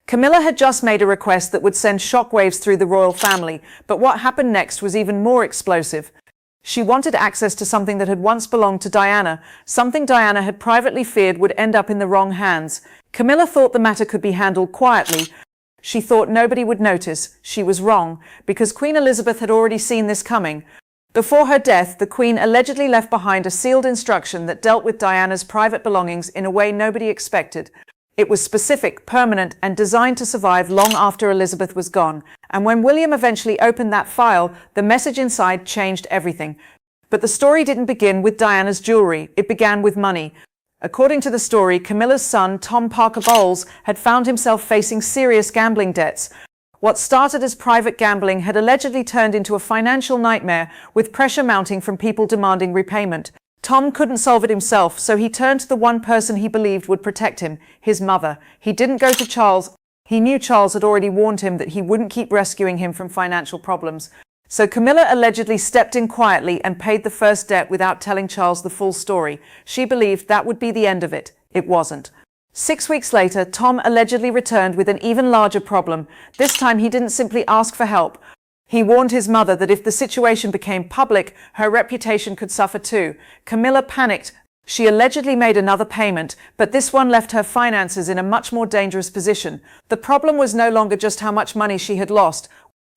Camilla had just made a request that would send shockwaves through the royal family, but what happened next was even more explosive. She wanted access to something that had once belonged to Diana, something Diana had privately feared would end up in the wrong hands. Camilla thought the matter could be handled quietly. She thought nobody would notice. She was wrong, because Queen Elizabeth had already seen this coming. Before her death, the Queen allegedly left behind a sealed instruction that dealt with Diana's private belongings in a way nobody expected. It was specific, permanent, and designed to survive long after Elizabeth was gone. And when William eventually opened that file, the message inside changed everything. But the story didn't begin with Diana's jewelry. It began with money. According to the story, Camilla's son, Tom Parker Bowles, had found himself facing serious gambling debts. What started as private gambling had allegedly turned into a financial nightmare, with pressure mounting from people demanding repayment. Tom couldn't solve it himself, so he turned to the one person he believed would protect him, his mother. He didn't go to Charles. He knew Charles had already warned him that he wouldn't keep rescuing him from financial problems. So Camilla allegedly stepped in quietly and paid the first debt without telling Charles the full story. She believed that would be the end of it. It wasn't. 6 weeks later, Tom allegedly returned with an even larger problem. This time he didn't simply ask for help. He warned his mother that if the situation became public, her reputation could suffer too. Camilla panicked. She allegedly made another payment, but this one left her finances in a much more dangerous position. The problem was no longer just how much money she had lost.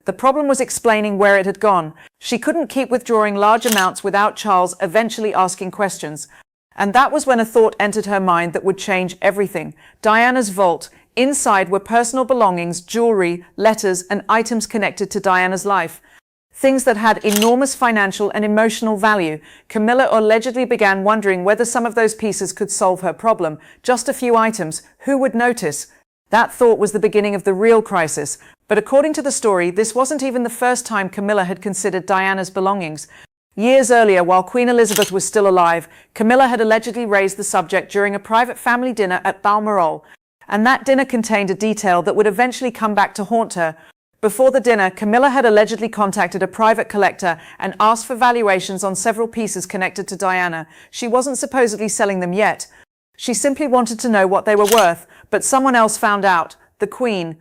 The problem was explaining where it had gone. She couldn't keep withdrawing large amounts without Charles eventually asking questions. And that was when a thought entered her mind that would change everything. Diana's vault. Inside were personal belongings, jewelry, letters, and items connected to Diana's life. Things that had enormous financial and emotional value. Camilla allegedly began wondering whether some of those pieces could solve her problem. Just a few items. Who would notice? That thought was the beginning of the real crisis. But according to the story, this wasn't even the first time Camilla had considered Diana's belongings. Years earlier, while Queen Elizabeth was still alive, Camilla had allegedly raised the subject during a private family dinner at Balmoral. And that dinner contained a detail that would eventually come back to haunt her. Before the dinner, Camilla had allegedly contacted a private collector and asked for valuations on several pieces connected to Diana. She wasn't supposedly selling them yet. She simply wanted to know what they were worth, but someone else found out, the Queen.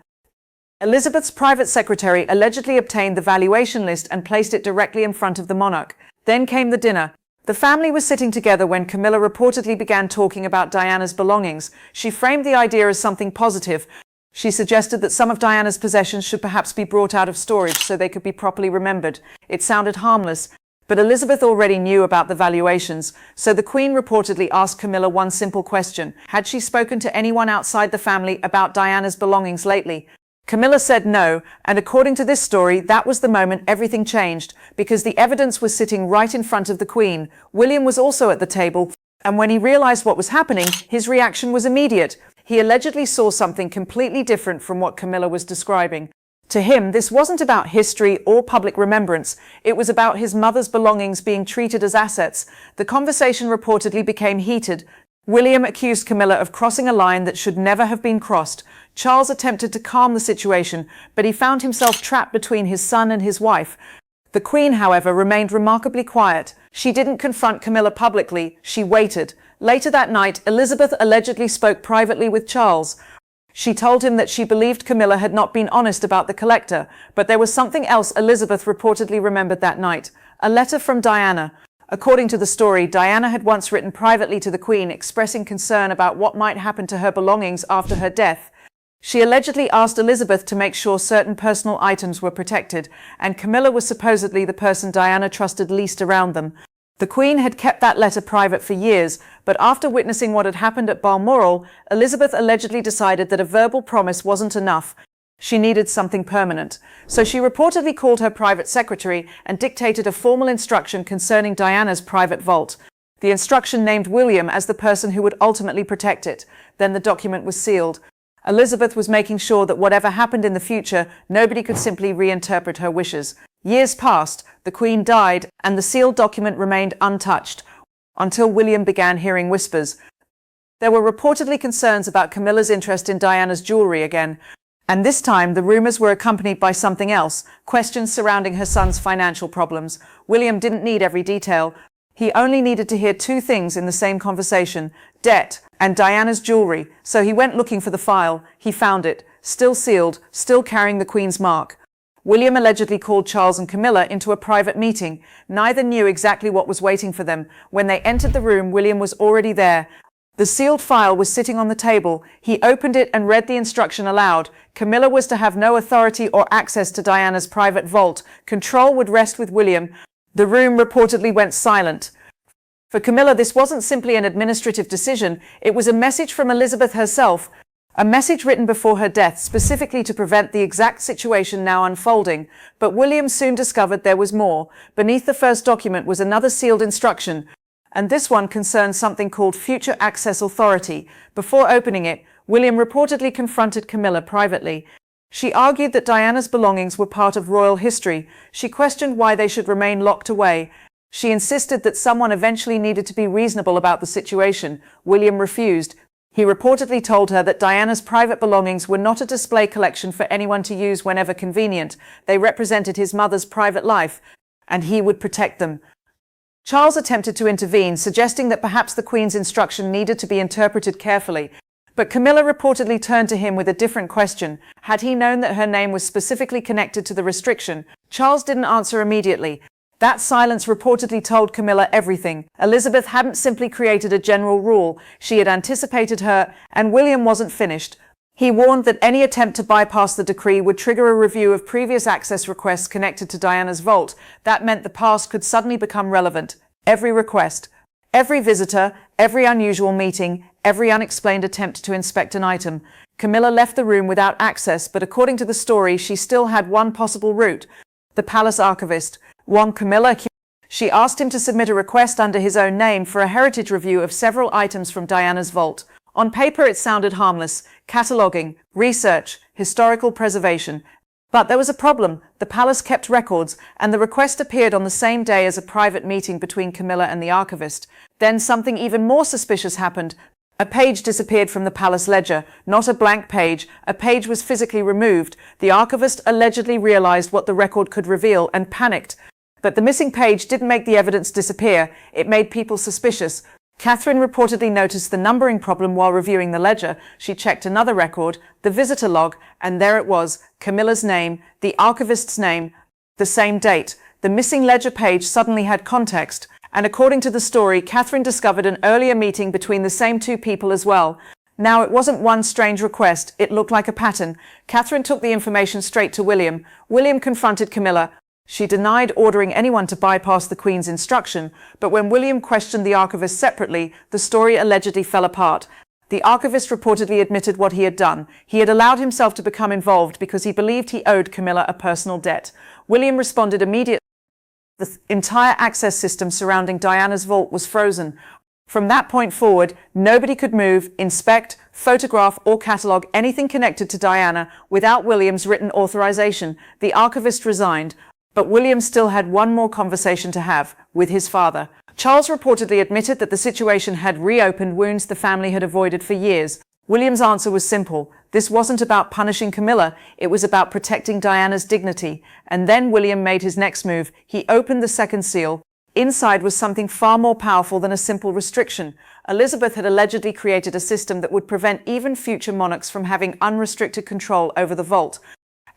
Elizabeth's private secretary allegedly obtained the valuation list and placed it directly in front of the monarch. Then came the dinner. The family was sitting together when Camilla reportedly began talking about Diana's belongings. She framed the idea as something positive. She suggested that some of Diana's possessions should perhaps be brought out of storage so they could be properly remembered. It sounded harmless, but Elizabeth already knew about the valuations, so the Queen reportedly asked Camilla one simple question. Had she spoken to anyone outside the family about Diana's belongings lately? Camilla said no, and according to this story, that was the moment everything changed, because the evidence was sitting right in front of the Queen. William was also at the table, and when he realized what was happening, his reaction was immediate. He allegedly saw something completely different from what Camilla was describing. To him, this wasn't about history or public remembrance. It was about his mother's belongings being treated as assets. The conversation reportedly became heated. William accused Camilla of crossing a line that should never have been crossed. Charles attempted to calm the situation, but he found himself trapped between his son and his wife. The Queen, however, remained remarkably quiet. She didn't confront Camilla publicly. She waited. Later that night, Elizabeth allegedly spoke privately with Charles. She told him that she believed Camilla had not been honest about the collector, but there was something else Elizabeth reportedly remembered that night. A letter from Diana. According to the story, Diana had once written privately to the Queen expressing concern about what might happen to her belongings after her death. She allegedly asked Elizabeth to make sure certain personal items were protected, and Camilla was supposedly the person Diana trusted least around them. The Queen had kept that letter private for years, but after witnessing what had happened at Balmoral, Elizabeth allegedly decided that a verbal promise wasn't enough. She needed something permanent. So she reportedly called her private secretary and dictated a formal instruction concerning Diana's private vault. The instruction named William as the person who would ultimately protect it. Then the document was sealed. Elizabeth was making sure that whatever happened in the future, nobody could simply reinterpret her wishes. Years passed, the Queen died, and the sealed document remained untouched, until William began hearing whispers. There were reportedly concerns about Camilla's interest in Diana's jewelry again, and this time the rumors were accompanied by something else, questions surrounding her son's financial problems. William didn't need every detail. He only needed to hear two things in the same conversation: debt and Diana's jewelry. So he went looking for the file. He found it. still sealed, still carrying the Queen's mark. William allegedly called Charles and Camilla into a private meeting. Neither knew exactly what was waiting for them. When they entered the room, William was already there. The sealed file was sitting on the table. He opened it and read the instruction aloud. Camilla was to have no authority or access to Diana's private vault. Control would rest with William. The room reportedly went silent. For Camilla, this wasn't simply an administrative decision. It was a message from Elizabeth herself. A message written before her death, specifically to prevent the exact situation now unfolding. But William soon discovered there was more. Beneath the first document was another sealed instruction, and this one concerned something called Future Access Authority. Before opening it, William reportedly confronted Camilla privately. She argued that Diana's belongings were part of royal history. She questioned why they should remain locked away. She insisted that someone eventually needed to be reasonable about the situation. William refused. He reportedly told her that Diana's private belongings were not a display collection for anyone to use whenever convenient. They represented his mother's private life, and he would protect them. Charles attempted to intervene, suggesting that perhaps the Queen's instruction needed to be interpreted carefully. But Camilla reportedly turned to him with a different question. Had he known that her name was specifically connected to the restriction? Charles didn't answer immediately. That silence reportedly told Camilla everything. Elizabeth hadn't simply created a general rule. She had anticipated her, and William wasn't finished. He warned that any attempt to bypass the decree would trigger a review of previous access requests connected to Diana's vault. That meant the past could suddenly become relevant. Every request, every visitor, every unusual meeting, every unexplained attempt to inspect an item. Camilla left the room without access, but according to the story, she still had one possible route. The palace archivist, one Camilla. She asked him to submit a request under his own name for a heritage review of several items from Diana's vault. On paper, it sounded harmless: cataloguing, research, historical preservation. But there was a problem. The palace kept records, and the request appeared on the same day as a private meeting between Camilla and the archivist. Then something even more suspicious happened. A page disappeared from the palace ledger. Not a blank page. A page was physically removed. The archivist allegedly realized what the record could reveal and panicked. But the missing page didn't make the evidence disappear. It made people suspicious. Catherine reportedly noticed the numbering problem while reviewing the ledger. She checked another record, the visitor log, and there it was: Camilla's name, the archivist's name, the same date. The missing ledger page suddenly had context, and according to the story, Catherine discovered an earlier meeting between the same two people as well. Now, it wasn't one strange request. It looked like a pattern. Catherine took the information straight to William. William confronted Camilla. She denied ordering anyone to bypass the Queen's instruction, but when William questioned the archivist separately, the story allegedly fell apart. The archivist reportedly admitted what he had done. He had allowed himself to become involved because he believed he owed Camilla a personal debt. William responded immediately. The entire access system surrounding Diana's vault was frozen. From that point forward, nobody could move, inspect, photograph, or catalogue anything connected to Diana without William's written authorization. The archivist resigned. But William still had one more conversation to have with his father. Charles reportedly admitted that the situation had reopened wounds the family had avoided for years. William's answer was simple. This wasn't about punishing Camilla, it was about protecting Diana's dignity. And then William made his next move. He opened the second seal. Inside was something far more powerful than a simple restriction. Elizabeth had allegedly created a system that would prevent even future monarchs from having unrestricted control over the vault.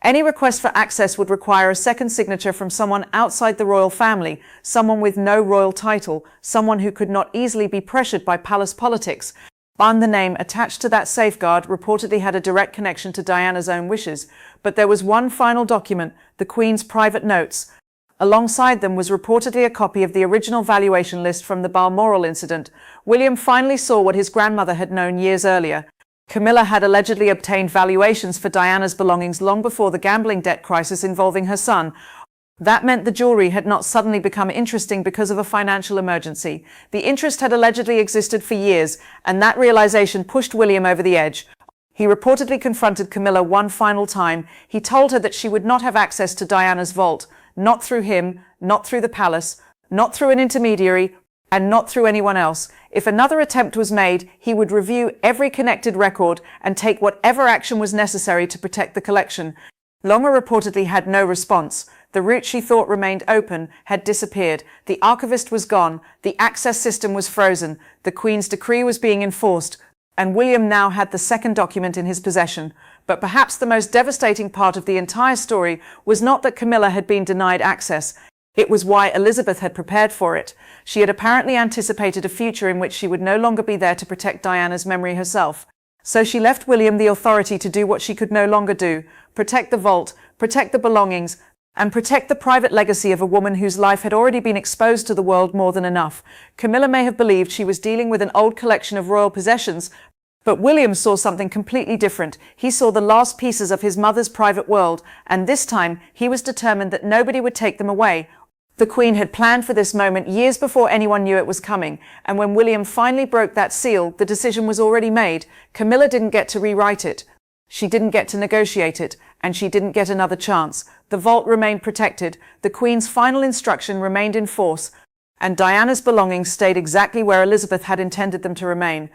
Any request for access would require a second signature from someone outside the royal family, someone with no royal title, someone who could not easily be pressured by palace politics. And the name attached to that safeguard reportedly had a direct connection to Diana's own wishes. But there was one final document, the Queen's private notes. Alongside them was reportedly a copy of the original valuation list from the Balmoral incident. William finally saw what his grandmother had known years earlier. Camilla had allegedly obtained valuations for Diana's belongings long before the gambling debt crisis involving her son. That meant the jewelry had not suddenly become interesting because of a financial emergency. The interest had allegedly existed for years, and that realization pushed William over the edge. He reportedly confronted Camilla one final time. He told her that she would not have access to Diana's vault, not through him, not through the palace, not through an intermediary, and not through anyone else. If another attempt was made, he would review every connected record and take whatever action was necessary to protect the collection. Longer reportedly had no response. The route she thought remained open had disappeared. The archivist was gone. The access system was frozen. The Queen's decree was being enforced, and William now had the second document in his possession. But perhaps the most devastating part of the entire story was not that Camilla had been denied access. It was why Elizabeth had prepared for it. She had apparently anticipated a future in which she would no longer be there to protect Diana's memory herself. So she left William the authority to do what she could no longer do: protect the vault, protect the belongings, and protect the private legacy of a woman whose life had already been exposed to the world more than enough. Camilla may have believed she was dealing with an old collection of royal possessions, but William saw something completely different. He saw the last pieces of his mother's private world, and this time he was determined that nobody would take them away. The Queen had planned for this moment years before anyone knew it was coming, and when William finally broke that seal, the decision was already made. Camilla didn't get to rewrite it. She didn't get to negotiate it, and she didn't get another chance. The vault remained protected, the Queen's final instruction remained in force, and Diana's belongings stayed exactly where Elizabeth had intended them to remain.